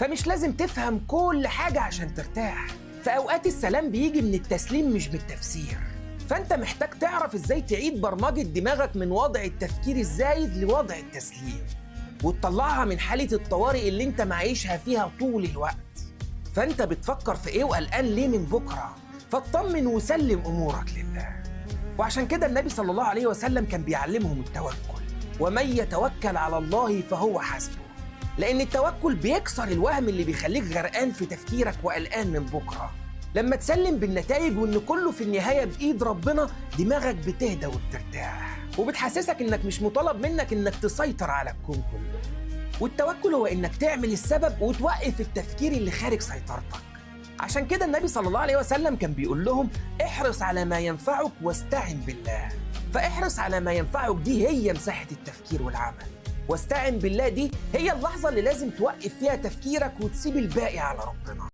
فمش لازم تفهم كل حاجة عشان ترتاح. فأوقات السلام بيجي من التسليم مش من التفسير. فأنت محتاج تعرف إزاي تعيد برمجة دماغك من وضع التفكير الزايد لوضع التسليم، وتطلعها من حالة الطوارئ اللي أنت معيشها فيها طول الوقت. فأنت بتفكر في إيه وقلقان ليه من بكرة؟ فاطمن وسلم أمورك لله. وعشان كده النبي صلى الله عليه وسلم كان بيعلمهم التوكل، ومن يتوكل على الله فهو حسبه. لأن التوكل بيكسر الوهم اللي بيخليك غرقان في تفكيرك وقلقان من بكرة. لما تسلم بالنتائج وإن كله في النهاية بإيد ربنا، دماغك بتهدى وبترتاح، وبتحسسك إنك مش مطالب منك إنك تسيطر على الكون كله. والتوكل هو إنك تعمل السبب وتوقف التفكير اللي خارج سيطرتك. عشان كده النبي صلى الله عليه وسلم كان بيقول لهم: احرص على ما ينفعك واستعن بالله. فاحرص على ما ينفعك دي هي مساحة التفكير والعمل، واستعن بالله دي هي اللحظة اللي لازم توقف فيها تفكيرك وتسيب الباقي على ربنا.